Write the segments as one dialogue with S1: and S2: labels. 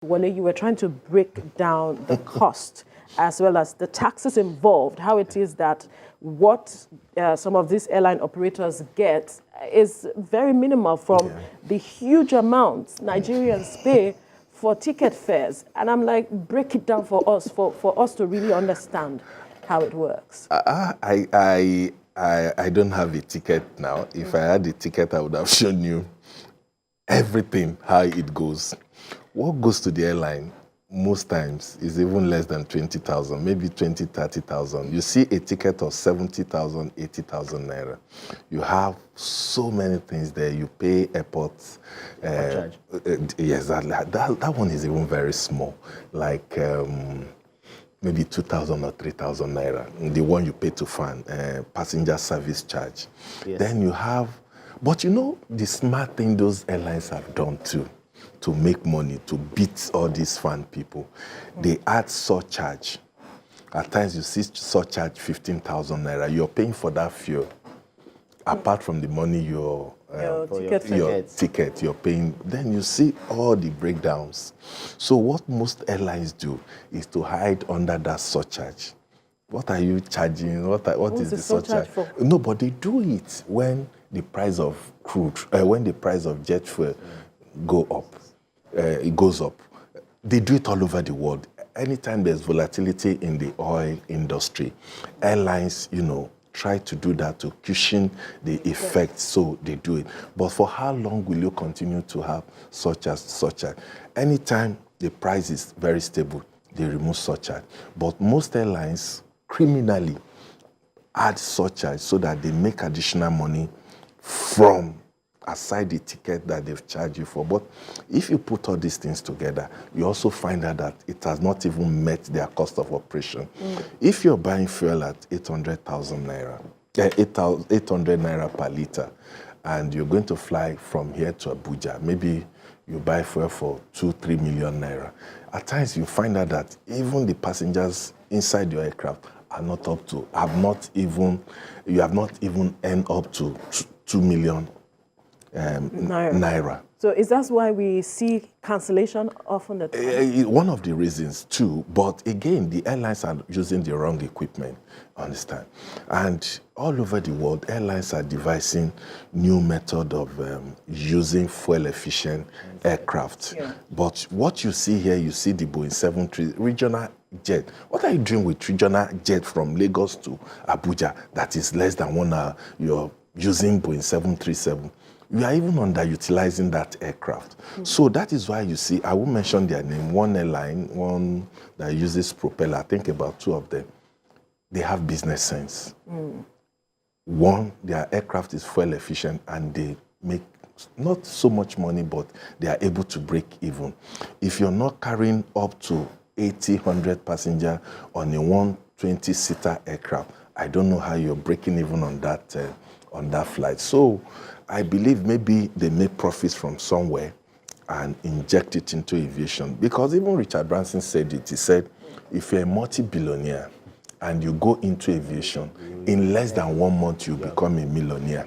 S1: Wole, you were trying to break down the cost as well as the taxes involved, how it is that what some of these airline operators get is very minimal from the huge amounts Nigerians pay for ticket fares. And I'm like, break it down for us, for us to really understand how it works.
S2: I don't have a ticket now. If I had a ticket, I would have shown you everything, how it goes. What goes to the airline most times is even less than 20,000, maybe 20, 30,000. You see a ticket of 70,000, 80,000 naira. You have so many things there. You pay airports. Yes, that one is even very small, like maybe 2,000 or 3,000 naira. The one you pay to fan, passenger service charge. Yes. Then you have, but you know, the smart thing those airlines have done too, to make money, to beat all these fan people, they add surcharge. At times you see surcharge 15,000 naira. You're paying for that fuel. Apart from the money your ticket you're paying, then you see all the breakdowns. So what most airlines do is to hide under that surcharge. What are you charging? What is the surcharge for? No, but they do it when the price of crude, when the price of jet fuel it goes up. They do it all over the world. Anytime there's volatility in the oil industry, airlines, try to do that to cushion the effect, so they do it. But for how long will you continue to have surcharge? Anytime the price is very stable, they remove surcharge. But most airlines criminally add surcharge so that they make additional money from aside the ticket that they've charged you for. But if you put all these things together, you also find out that it has not even met their cost of operation. If you're buying fuel at 800,000 naira, 800 naira per liter, and you're going to fly from here to Abuja, maybe you buy fuel for 2-3 million naira. At times you find out that even the passengers inside your aircraft are not up to, you have not even earned up to 2 million naira.
S1: So is that why we see cancellation often at times?
S2: One of the reasons too, but again, the airlines are using the wrong equipment, understand? And all over the world, airlines are devising new method of using fuel-efficient aircraft. But what you see here, you see the Boeing 737 regional jet. What are you doing with regional jet from Lagos to Abuja that is less than 1 hour? You're using Boeing 737. We are even underutilizing that aircraft. So that is why you see, I will mention their name, one airline, one that uses propeller, I think about 2 of them, they have business sense. One, their aircraft is fuel efficient and they make not so much money, but they are able to break even. If you're not carrying up to 80, 100 passengers on a 120-seater aircraft, I don't know how you're breaking even on that flight. So I believe maybe they make profits from somewhere and inject it into aviation. Because even Richard Branson said it. He said, if you're a multi-billionaire and you go into aviation, in less than 1 month, you become a millionaire.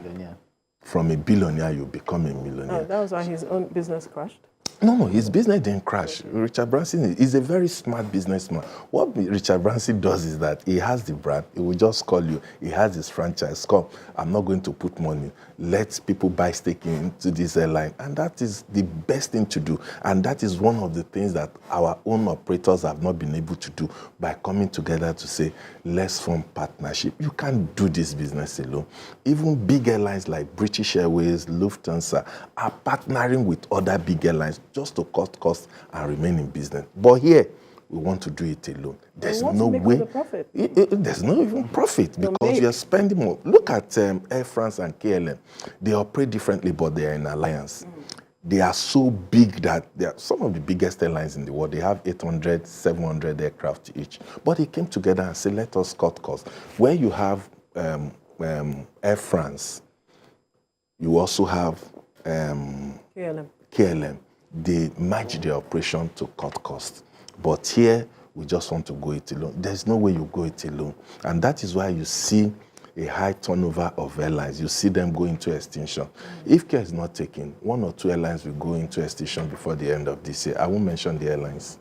S2: From a billionaire, you become a millionaire.
S1: Oh, that was why his own business crashed?
S2: No, his business didn't crash. Richard Branson is a very smart businessman. What Richard Branson does is that he has the brand. He will just call you. He has his franchise. Come, I'm not going to put money. Let people buy stake into this airline. And that is the best thing to do. And that is one of the things that our own operators have not been able to do by coming together to say, let's form partnership. You can't do this business alone. Even big airlines like British Airways, Lufthansa are partnering with other big airlines just to cut costs and remain in business. But here, we want to do it alone. There's no way. There's no even profit because you're spending more. Look at Air France and KLM. They operate differently, but they are in alliance. They are so big that they are some of the biggest airlines in the world. They have 800, 700 aircraft each. But they came together and said, let us cut costs. Where you have Air France, you also have KLM. They merge their operation to cut costs. But here, we just want to go it alone. There's no way you go it alone. And that is why you see a high turnover of airlines. You see them go into extinction. If care is not taken, 1 or 2 airlines will go into extinction before the end of this year. I won't mention the airlines.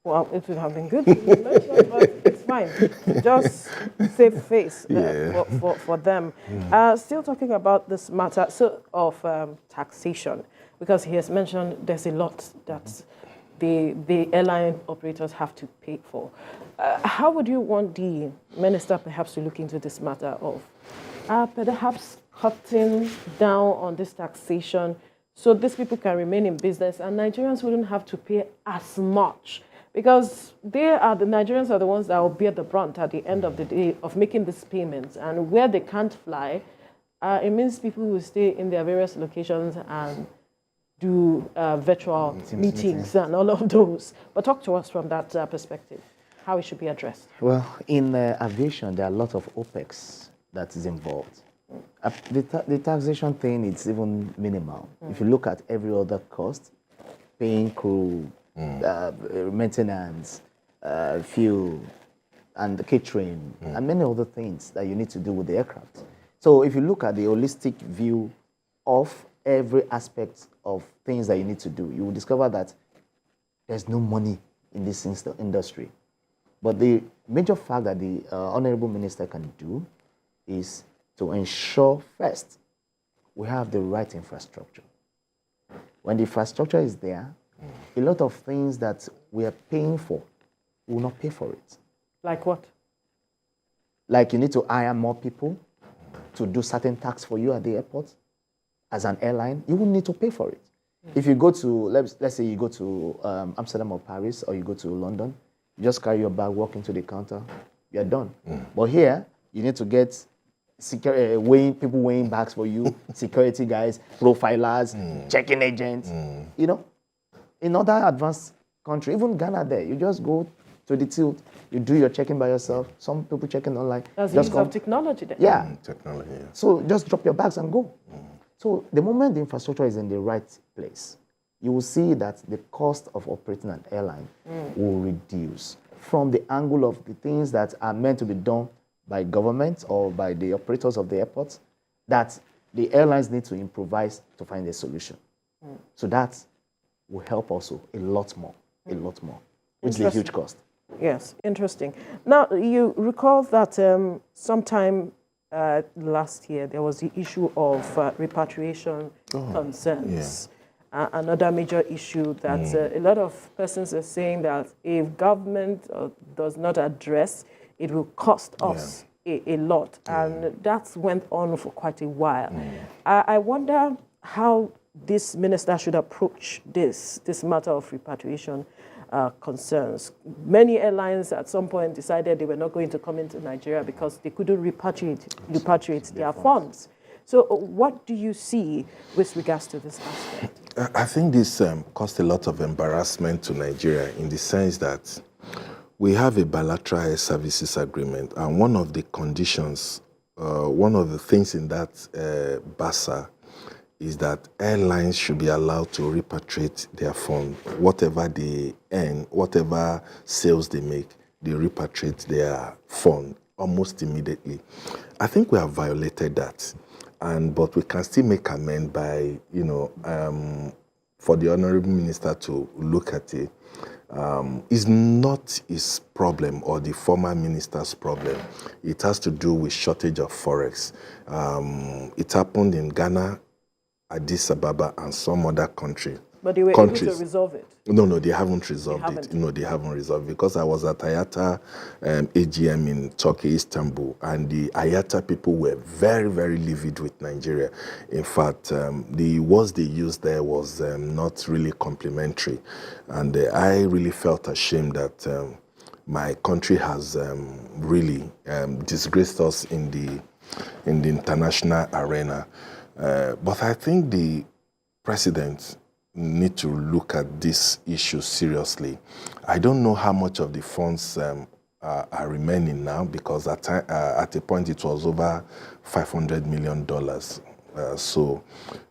S1: Well, it would have been good to mention, but it's fine. Just save face for them. Still talking about this matter of taxation, because he has mentioned there's a lot that the airline operators have to pay for. How would you want the minister perhaps to look into this matter of perhaps cutting down on this taxation so these people can remain in business and Nigerians wouldn't have to pay as much? Because the Nigerians are the ones that will bear the brunt at the end of the day of making these payments. And where they can't fly, it means people will stay in their various locations and do virtual meetings and all of those. But talk to us from that perspective, how it should be addressed.
S3: Well, in aviation, there are a lot of OPEX that is involved. The taxation thing, it's even minimal. If you look at every other cost, paying crew, maintenance, fuel, and catering, and many other things that you need to do with the aircraft. So if you look at the holistic view of every aspect of things that you need to do, you will discover that there's no money in this industry. But the major fact that the Honorable Minister can do is to ensure, first, we have the right infrastructure. When the infrastructure is there, a lot of things that we are paying for, we will not pay for it.
S1: Like what?
S3: Like you need to hire more people to do certain tasks for you at the airport. As an airline, you won't need to pay for it. If you go to, let's say you go to Amsterdam or Paris, or you go to London, you just carry your bag, walk into the counter, you're done. But here, you need to get people weighing bags for you, security guys, profilers, checking agents, you know. In other advanced countries, even Ghana there, you just go to the tilt, you do your checking by yourself. Some people checking online.
S1: That's the use of technology there.
S3: Yeah.
S2: Technology, yeah.
S3: So just drop your bags and go. So the moment the infrastructure is in the right place, you will see that the cost of operating an airline will reduce from the angle of the things that are meant to be done by government or by the operators of the airports, that the airlines need to improvise to find a solution. So that will help also a lot more, which is a huge cost.
S1: Yes, interesting. Now, you recall that sometime last year, there was the issue of repatriation concerns. Another major issue that a lot of persons are saying that if government does not address, it will cost us a lot. And that went on for quite a while. I wonder how this minister should approach this matter of repatriation concerns. Many airlines at some point decided they were not going to come into Nigeria because they couldn't repatriate their funds. So what do you see with regards to this aspect?
S2: I think this caused a lot of embarrassment to Nigeria in the sense that we have a bilateral air services agreement, and one of the conditions, one of the things in that BASA is that airlines should be allowed to repatriate their fund. Whatever they earn, whatever sales they make, they repatriate their fund almost immediately. I think we have violated that, but we can still make amend by, for the Honorable Minister to look at it. It's not his problem or the former minister's problem. It has to do with shortage of forex. It happened in Ghana, Addis Ababa, and some other countries.
S1: But they were able to resolve it?
S2: No, they haven't resolved it. No, they haven't resolved it. Because I was at IATA AGM in Turkey, Istanbul, and the IATA people were very, very livid with Nigeria. In fact, the words they used there was not really complimentary. And I really felt ashamed that my country has really disgraced us in the international arena. But I think the president need to look at this issue seriously. I don't know how much of the funds are remaining now, because at a point it was over $500 million. So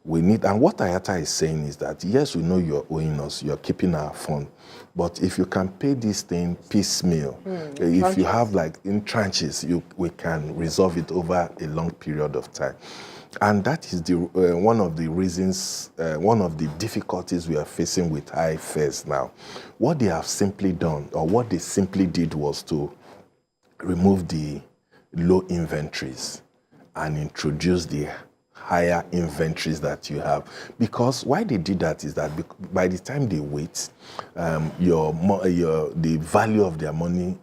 S2: we need, and what IATA is saying is that, yes, we know you're owing us, you're keeping our fund, but if you can pay this thing piecemeal, if you have like in tranches, we can resolve it over a long period of time. And that is the one of the reasons, one of the difficulties we are facing with high fares now. What they have simply done, or what they simply did, was to remove the low inventories and introduce the higher inventories that you have. Because why they did that is that by the time they wait, the value of their money,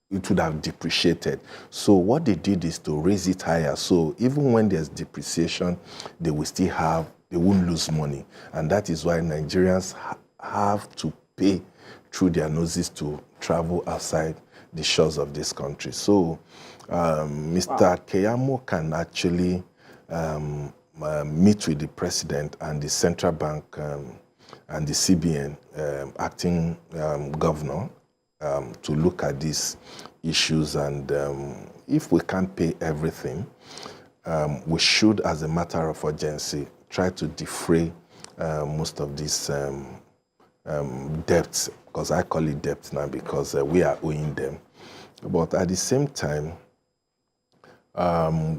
S2: it would have depreciated. So what they did is to raise it higher. So even when there's depreciation, they won't lose money. And that is why Nigerians have to pay through their noses to travel outside the shores of this country. So Mr. Keyamo can actually meet with the president and the central bank and the CBN acting governor to look at these issues. And if we can't pay everything, we should, as a matter of urgency, try to defray most of these debts, because I call it debt now because we are owing them. But at the same time,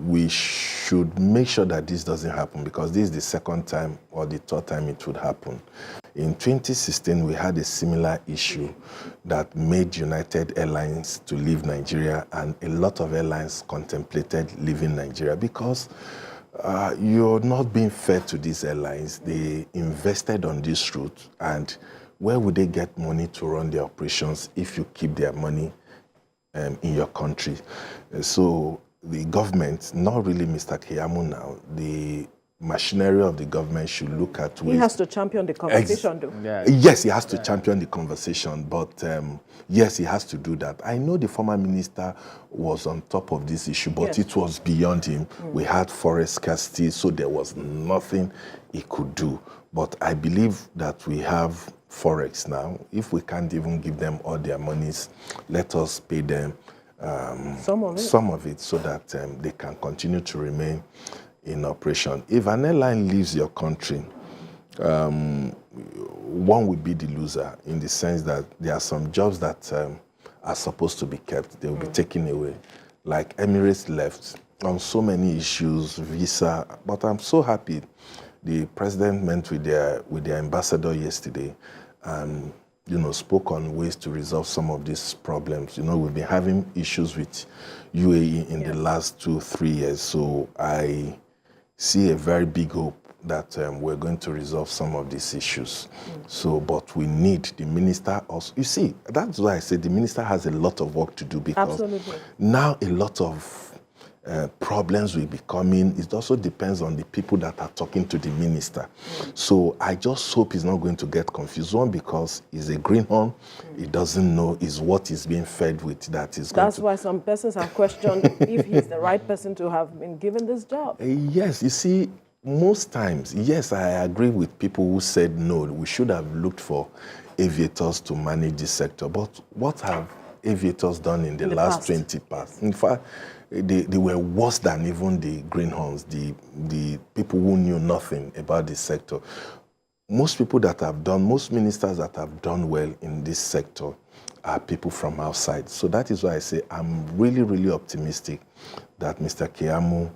S2: we should make sure that this doesn't happen, because this is the second time or the third time it would happen. In 2016, we had a similar issue that made United Airlines to leave Nigeria, and a lot of airlines contemplated leaving Nigeria because you're not being fair to these airlines. They invested on this route, and where would they get money to run their operations if you keep their money in your country? So the government, not really Mr. Keyamo now, the machinery of the government should look at ways.
S1: He has to champion the conversation, though.
S3: Yeah.
S2: Yes, he has to champion the conversation, but yes, he has to do that. I know the former minister was on top of this issue, but it was beyond him. We had forest scarcity, so there was nothing he could do. But I believe that we have Forex now. If we can't even give them all their monies, let us pay them some of it so that they can continue to remain in operation. If an airline leaves your country, one will be the loser, in the sense that there are some jobs that are supposed to be kept. They will be taken away. Like Emirates left on so many issues, visa. But I'm so happy the president met with their ambassador yesterday and spoke on ways to resolve some of these problems. We've been having issues with UAE in the last 2-3 years. So I see a very big hope that we're going to resolve some of these issues. So, but we need the minister also. You see, that's why I said the minister has a lot of work to do, because now a lot of problems will be coming. It also depends on the people that are talking to the minister. So I just hope he's not going to get confused. One, because he's a greenhorn. He doesn't know is what he's being fed with that is going to...
S1: That's why some persons have questioned if he's the right person to have been given this job.
S2: Yes, you see, most times, yes, I agree with people who said, no, we should have looked for aviators to manage this sector. But what have aviators done in the last 20 past? In fact, they were worse than even the greenhorns, the people who knew nothing about this sector. Most people that have done, most ministers that have done well in this sector are people from outside. So that is why I say I'm really, really optimistic that Mr. Keyamo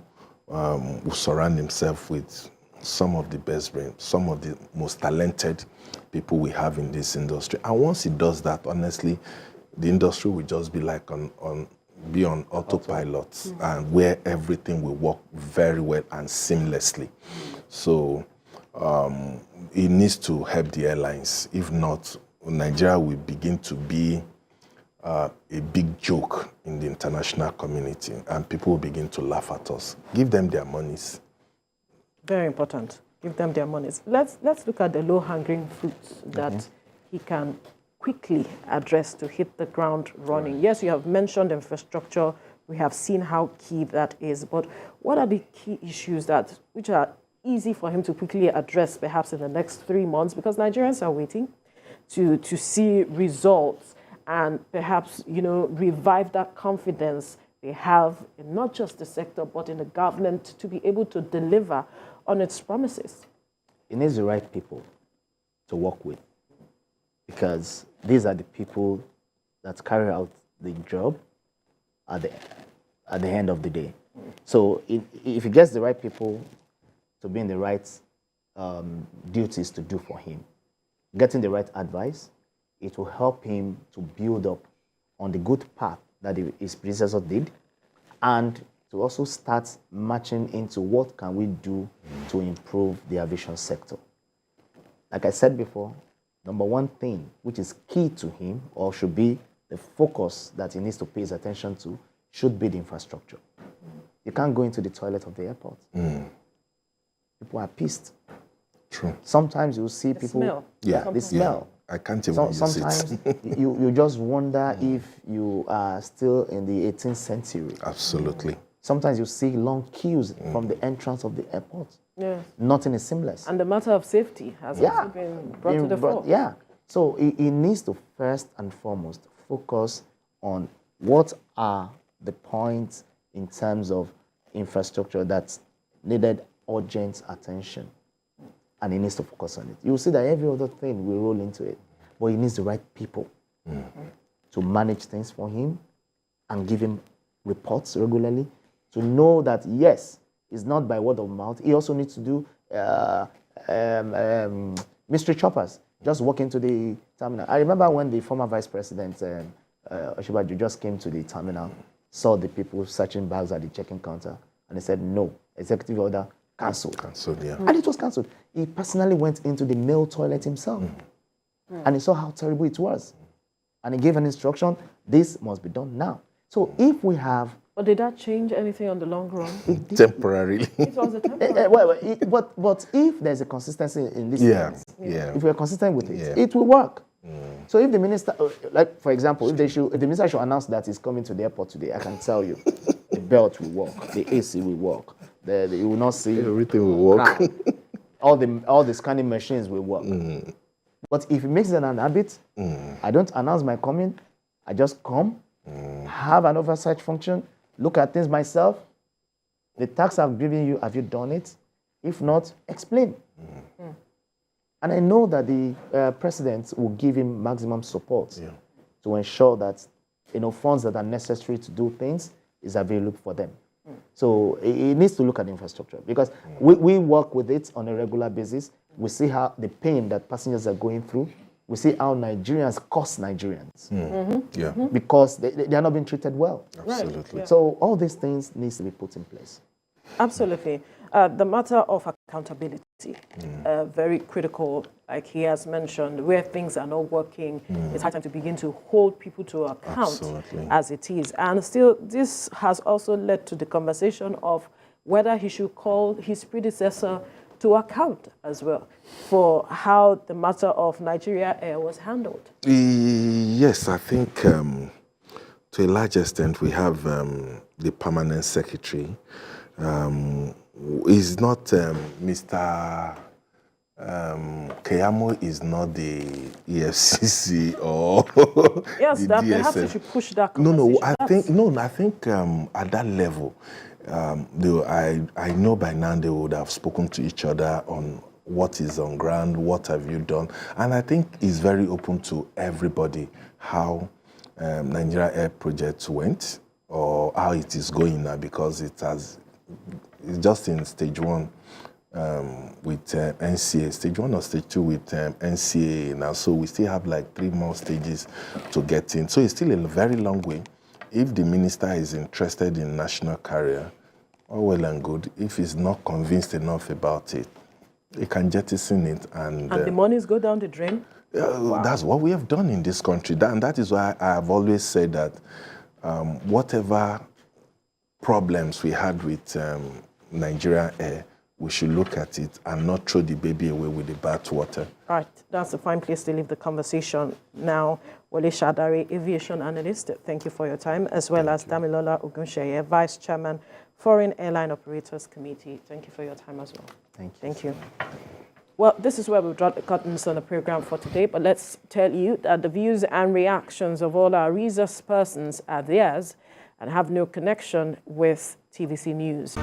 S2: will surround himself with some of the best brains, some of the most talented people we have in this industry. And once he does that, honestly, the industry will just be like on autopilot, and where everything will work very well and seamlessly. So it needs to help the airlines. If not, Nigeria will begin to be a big joke in the international community, and people will begin to laugh at us. Give them their monies.
S1: Very important. Give them their monies. Let's look at the low-hanging fruits that he can quickly address to hit the ground running. Yes, you have mentioned infrastructure. We have seen how key that is. But what are the key issues which are easy for him to quickly address, perhaps in the next 3 months? Because Nigerians are waiting to see results and perhaps, revive that confidence they have in not just the sector, but in the government, to be able to deliver on its promises?
S3: It needs the right people to work with, because these are the people that carry out the job at the end of the day. So if he gets the right people to be in the right duties to do for him, getting the right advice, it will help him to build up on the good path that his predecessor did, and to also start matching into what can we do to improve the aviation sector. Like I said before, number one thing which is key to him, or should be the focus that he needs to pay his attention to, should be the infrastructure. You can't go into the toilet of the airport. People are pissed.
S2: True.
S3: Sometimes you see people.
S1: Smell.
S2: Yeah.
S3: The smell.
S2: I can't even use
S3: Sometimes
S2: it.
S3: you just wonder if you are still in the 18th century.
S2: Absolutely.
S3: Sometimes you see long queues from the entrance of the airport.
S1: Yes.
S3: Nothing is seamless.
S1: And the matter of safety has also been brought to the fore.
S3: Yeah. So he needs to first and foremost focus on what are the points in terms of infrastructure that needed urgent attention. And he needs to focus on it. You'll see that every other thing will roll into it. But he needs the right people to manage things for him and give him reports regularly, to know that, yes, it's not by word of mouth. He also needs to do mystery choppers. Just walk into the terminal. I remember when the former Vice President, Oshibaju, just came to the terminal, saw the people searching bags at the check-in counter, and he said, no, executive order, cancelled.
S2: Cancelled, yeah.
S3: And it was cancelled. He personally went into the male toilet himself, and he saw how terrible it was. And he gave an instruction, this must be done now. So if we have...
S1: But did that change anything on the long run?
S2: Temporarily.
S1: It was a temporary.
S3: But if there's a consistency in this, if we're consistent with it, it will work. So if the minister, like for example, if the minister should announce that he's coming to the airport today, I can tell you, the belt will work, the AC will work, you will not see
S2: Everything will work.
S3: all the scanning machines will work. But if he makes it an habit, I don't announce my coming, I just come, have an oversight function, look at things myself. The task I've given you, have you done it? If not, explain. And I know that the president will give him maximum support to ensure that funds that are necessary to do things is available for them. So he needs to look at infrastructure, because we work with it on a regular basis. We see how the pain that passengers are going through. We see how Nigerians cost Nigerians because they are not being treated well.
S2: Absolutely.
S1: Right. Yeah.
S3: So all these things needs to be put in place.
S1: Absolutely. The matter of accountability, very critical, like he has mentioned, where things are not working, it's high time to begin to hold people to account as it is. And still, this has also led to the conversation of whether he should call his predecessor to account as well for how the matter of Nigeria Air was handled.
S2: Yes, I think to a large extent we have the permanent secretary. Is not Mr. Keyamo is not the EFCC or
S1: yes,
S2: the
S1: that
S2: DSM.
S1: perhaps you should push that conversation.
S2: I think at that level, I know by now they would have spoken to each other on what is on ground, what have you done, and I think it's very open to everybody how Nigeria Air project went or how it is going now, because it's just in stage one with NCA, stage one or stage two with NCA now. So we still have like 3 more stages to get in. So it's still a very long way. If the minister is interested in national carrier, all well and good. If he's not convinced enough about it, he can jettison it. And
S1: the monies go down the drain?
S2: That's what we have done in this country. And that is why I have always said that whatever problems we had with Nigeria Air, we should look at it and not throw the baby away with the bathwater. Right,
S1: that's a fine place to leave the conversation now. Wole Shadare, aviation analyst, thank you for your time, as well as Damilola Ogunsheye, Vice Chairman, Foreign Airline Operators Committee. Thank you for your time as well.
S3: Thank you.
S1: Well, this is where we've drawn the curtains on the program for today, but let's tell you that the views and reactions of all our resource persons are theirs and have no connection with TVC News.